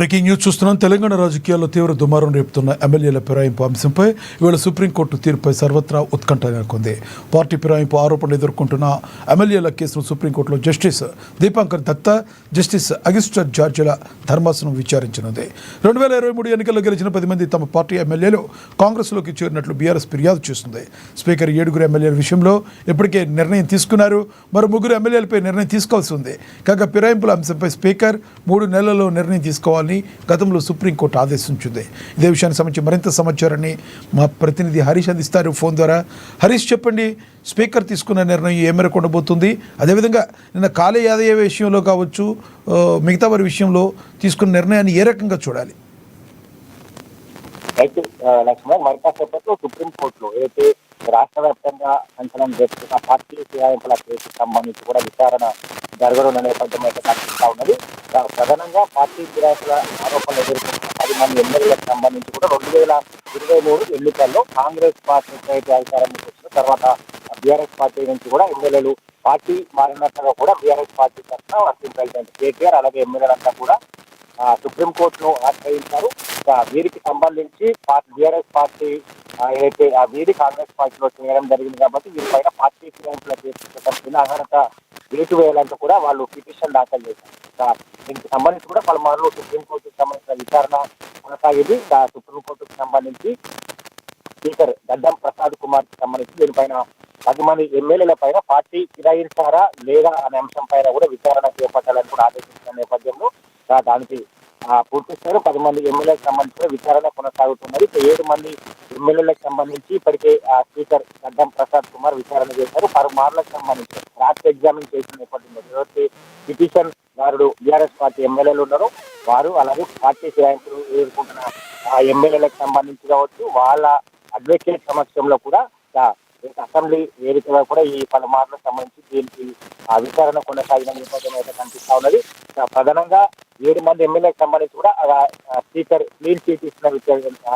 Breaking news చూస్తున్నాం. తెలంగాణ రాజకీయాల్లో తీవ్ర దుమారం రేపుతున్న ఎమ్మెల్యేల ఫిరాయింపు అంశంపై ఇవాళ సుప్రీంకోర్టు తీర్పుపై సర్వత్రా ఉత్కంఠ నెలకొంది. పార్టీ ఫిరాయింపు ఆరోపణలు ఎదుర్కొంటున్న ఎమ్మెల్యేల కేసును సుప్రీంకోర్టులో justice Dipankar Datta, justice Augustus జార్జిల ధర్మాసనం విచారించనుంది. 2023 ఎన్నికల్లో గెలిచిన 10 మంది తమ పార్టీ ఎమ్మెల్యేలు కాంగ్రెస్లోకి చేరినట్లు బీఆర్ఎస్ ఫిర్యాదు చేస్తుంది. స్పీకర్ 7 ఎమ్మెల్యేల విషయంలో ఇప్పటికే నిర్ణయం తీసుకున్నారు. మరో 3 ఎమ్మెల్యేలపై నిర్ణయం తీసుకోవాల్సి ఉంది. కాగా ఫిరాయింపుల అంశంపై స్పీకర్ 3 నెలల్లో నిర్ణయం తీసుకోవాలి గతంలో సుప్రీంకోర్టు ఆదేశించింది. ఇదే విషయానికి సంబంధించి మరింత సమాచారాన్ని మా ప్రతినిధి హరీష్ అందిస్తారు ఫోన్ ద్వారా. హరీష్, చెప్పండి, స్పీకర్ తీసుకున్న నిర్ణయం ఏ మేరకు ఉండబోతుంది? అదేవిధంగా నిన్న కాళీ యాదయ్య విషయంలో కావచ్చు, మిగతా వారి విషయంలో తీసుకున్న నిర్ణయాన్ని ఏ రకంగా చూడాలి? అయితే లక్ష్మణ్, మరి కాసేపట్లో సుప్రీంకోర్టులో ఏదైతే రాష్ట్ర వ్యాప్తంగా సంచలనం చేస్తున్న పార్టీ ఫిరాయింపుల కేసుకు సంబంధించి కూడా విచారణ జరగనున్న నేపథ్యం అయితే కనిపిస్తా ఉన్నది. ప్రధానంగా పార్టీ ఫిరాయింపుల ఆరోపణలు ఎదుర్కొంటున్న 10 మంది ఎమ్మెల్యేలకు సంబంధించి కూడా 2023 ఎన్నికల్లో కాంగ్రెస్ పార్టీ అయితే అధికారంలోకి వచ్చిన తర్వాత బీఆర్ఎస్ పార్టీ నుంచి కూడా ఎమ్మెల్యేలు పార్టీ మారినట్టుగా కూడా బీఆర్ఎస్ పార్టీ తరఫున వర్కింగ్ ప్రెసిడెంట్ కేటీఆర్ అలాగే ఎమ్మెల్యేలంతా కూడా సుప్రీంకోర్టును ఆశ్రయించారు. వీరికి సంబంధించి బీఆర్ఎస్ పార్టీ ఏదైతే వీరి కాంగ్రెస్ పార్టీలో చేయడం జరిగింది కాబట్టి వీరిపైన పార్టీ ఫిరాయింపుల కేసు అర్హత వేటు వేయాలంటూ కూడా వాళ్ళు పిటిషన్ దాఖలు చేశారు. దీనికి సంబంధించి కూడా పలుమార్లు సుప్రీంకోర్టుకు సంబంధించిన విచారణ కొనసాగింది. సుప్రీంకోర్టుకు సంబంధించి స్పీకర్ గడ్డం ప్రసాద్ కుమార్ కి సంబంధించి దీనిపైన 10 మంది ఎమ్మెల్యేల పైన పార్టీ ఫిరాయించారా లేదా అనే అంశం పైన కూడా విచారణ చేపట్టాలని కూడా ఆదేశించిన నేపథ్యంలో దానికి పూర్తి స్థాయిలో 10 మంది ఎమ్మెల్యేలకు సంబంధించిన విచారణ కొనసాగుతున్నది. 7 మంది ఎమ్మెల్యేలకు సంబంధించి ఇప్పటికే స్పీకర్ గడ్డం ప్రసాద్ కుమార్ విచారణ చేశారు. పలుమార్లకు సంబంధించి క్రాస్ ఎగ్జామిన్ చేసిన నేపథ్యంలో ఎవరైతే పిటిషన్ దారుడు బీఆర్ఎస్ పార్టీ ఎమ్మెల్యేలు ఉన్నారో వారు, అలాగే పార్టీ ఫిరాయింపులు ఎదుర్కొంటున్న ఎమ్మెల్యేలకు సంబంధించి కావచ్చు, వాళ్ళ అడ్వకేట్ సమక్షంలో కూడా అసెంబ్లీ వేదికగా కూడా ఈ పలుమార్లకు సంబంధించి దీనికి విచారణ కొనసాగిన నేపథ్యం అయితే కనిపిస్తా ఉన్నది. ప్రధానంగా 7 మంది ఎమ్మెల్యేలకు సంబంధించి కూడా స్పీకర్ క్లీన్ చీట్ ఇచ్చిన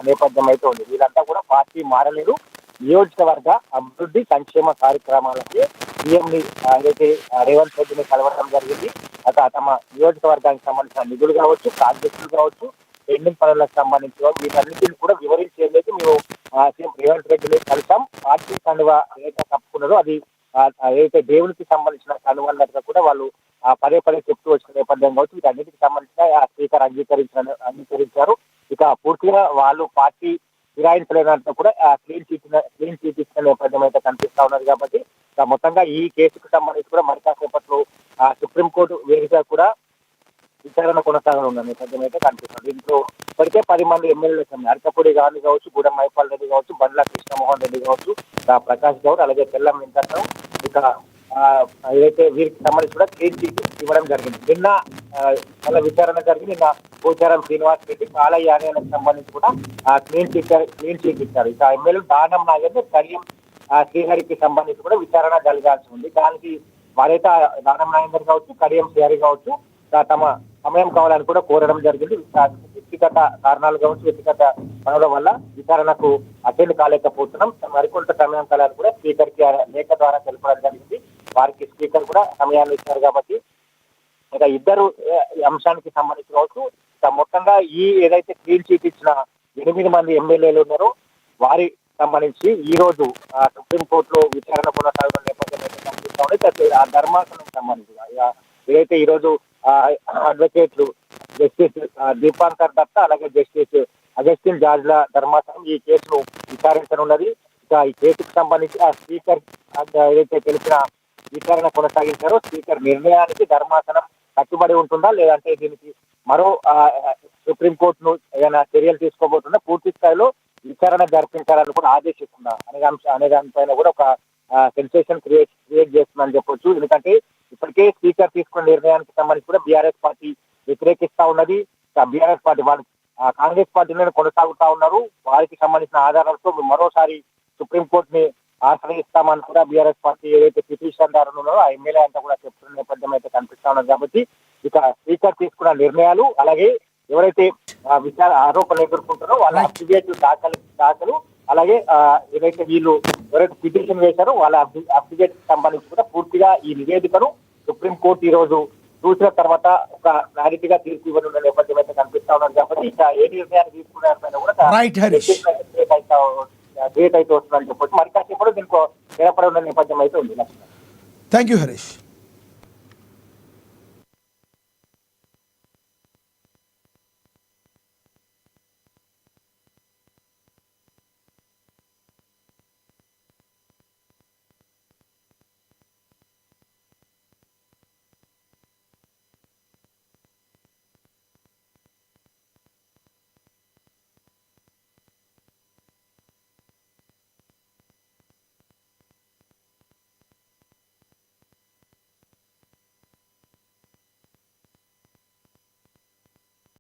నేపథ్యం అయితే ఉంది. వీళ్ళంతా కూడా పార్టీ మారలేరు, నియోజకవర్గ అభివృద్ధి సంక్షేమ కార్యక్రమాలకి సీఎంని ఏదైతే రేవంత్ రెడ్డిని కలవడం జరిగింది. తమ నియోజకవర్గానికి సంబంధించిన నిధులు కావచ్చు, ప్రాజెక్టులు కావచ్చు, పెండింగ్ పనులకు సంబంధించి వీటన్నిటిని కూడా వివరించేందుకు మేము సీఎం రేవంత్ రెడ్డిని కలిసాం. పార్టీ కండువ ఏదైతే తప్పుకున్నదో అది ఏదైతే దేవునికి సంబంధించిన కండువ అన్నట్టుగా కూడా వాళ్ళు పదే చెప్తూ వచ్చిన నేపథ్యం కావచ్చు. వీటన్నిటికి సంబంధించిన స్పీకర్ అంగీకరించారు. ఇక పూర్తిగా వాళ్ళు పార్టీ ఫిరాయించలేనంతా కూడా క్లీన్ చీట్ ఇచ్చిన నేపథ్యం అయితే కనిపిస్తా ఉన్నది. కాబట్టి మొత్తంగా ఈ కేసుకు సంబంధించి కూడా మరి కాసేపట్లో సుప్రీంకోర్టు వేదికగా కూడా విచారణ కొనసాగనున్న నేపథ్యం అయితే కనిపిస్తుంది. దీంట్లో ఇప్పటికే 10 మంది ఎమ్మెల్యేలు అరకపూడి గాంధీ కావచ్చు, గూడెం మైపాల్ రెడ్డి కావచ్చు, బండ్ల కృష్ణమోహన్ రెడ్డి కావచ్చు, ప్రకాష్ గౌడ్, అలాగే తెల్లం వెంకట్రావు, ఇక ఏదైతే వీరికి సంబంధించి కూడా క్లీన్ చీట్ ఇవ్వడం జరిగింది. నిన్న చాలా విచారణ జరిగింది. నిన్న పోచారం శ్రీనివాస్ రెడ్డి, కాళీ యాదయ్యకు సంబంధించి కూడా క్లీన్ చీట్ ఇచ్చారు. ఇక ఎమ్మెల్యే దానం నాగేందర్, కడియం శ్రీహరికి సంబంధించి కూడా విచారణ జరగాల్సి ఉంది. దానికి వారైతే దానం నాగేందర్ కావచ్చు, కడియం శ్రీహరి కావచ్చు తమ సమయం కావాలని కూడా కోరడం జరిగింది. వ్యక్తిగత కారణాలు కావచ్చు, వ్యక్తిగత పనుల వల్ల విచారణకు అటెండ్ కాలేకపోతున్నాం, మరికొంత సమయం కావాలని కూడా స్పీకర్ కి లేఖ ద్వారా తెలపడం జరిగింది. వారికి స్పీకర్ కూడా సమయాన్ని ఇచ్చారు. కాబట్టి ఇక ఇద్దరు అంశానికి సంబంధించి కావచ్చు, మొత్తంగా ఈ ఏదైతే క్లీన్ చీట్ ఇచ్చిన 8 మంది ఎమ్మెల్యేలు ఉన్నారో వారి సంబంధించి ఈ రోజు సుప్రీంకోర్టులో విచారణ కొనసాగుతున్న నేపథ్యం అయితే కనిపిస్తా ఉంది. ఆ ధర్మాసనం సంబంధించి ఏదైతే ఈ రోజు అడ్వకేట్లు జస్టిస్ దీపాంకర్ దత్తా అలాగే జస్టిస్ అగస్టిన్ జార్జిల ధర్మాసనం ఈ కేసును విచారించనున్నది. ఇక ఈ కేసుకు సంబంధించి స్పీకర్ ఏదైతే తెలిసిన విచారణ కొనసాగించారో స్పీకర్ నిర్ణయానికి ధర్మాసనం కట్టుబడి ఉంటుందా లేదంటే దీనికి మరో సుప్రీంకోర్టును ఏదైనా చర్యలు తీసుకోబోతుందా, పూర్తి స్థాయిలో విచారణ జరిపించాలని కూడా ఆదేశిస్తుందా అనే దానిపైన కూడా ఒక సెన్సేషన్ క్రియేట్ చేస్తుందని చెప్పొచ్చు. ఎందుకంటే ఇప్పటికే స్పీకర్ తీసుకున్న నిర్ణయానికి సంబంధించి కూడా బీఆర్ఎస్ పార్టీ వ్యతిరేకిస్తా ఉన్నది. బీఆర్ఎస్ పార్టీ వాళ్ళు కాంగ్రెస్ పార్టీలో కొనసాగుతా ఉన్నారు. వారికి సంబంధించిన ఆధారాలతో మరోసారి సుప్రీంకోర్టుని ఆశ్రయిస్తామని కూడా బీఆర్ఎస్ పార్టీ ఏదైతే పిటిషన్ దారులు ఉన్నారో ఆ ఎమ్మెల్యే అంతా కూడా చెప్తున్న నేపథ్యం అయితే కనిపిస్తా ఉన్నది. కాబట్టి ఇక స్పీకర్ తీసుకున్న నిర్ణయాలు అలాగే ఎవరైతే ఆరోపణలు ఎదుర్కొంటారో వాళ్ళ అఫిడవిట్ దాఖలు అలాగే ఏదైతే వీళ్ళు ఎవరైతే పిటిషన్ వేశారో వాళ్ళ అఫిడవిట్ సంబంధించి కూడా పూర్తిగా ఈ నివేదికను సుప్రీంకోర్టు ఈ రోజు చూసిన తర్వాత ఒక క్లారిటీగా తీర్పు ఇవ్వనున్న నేపథ్యం అయితే కనిపిస్తా ఉన్నది కాబట్టి ఇంకా ఏ నిర్ణయాన్ని తీసుకున్నారని కూడా Right, Harish. డేట్ అయితే వస్తుందని చెప్పొచ్చు. మరి కాసేపు దీనికి ఏర్పడి ఉన్న నేపథ్యం అయితే ఉంది. Thank you Harish.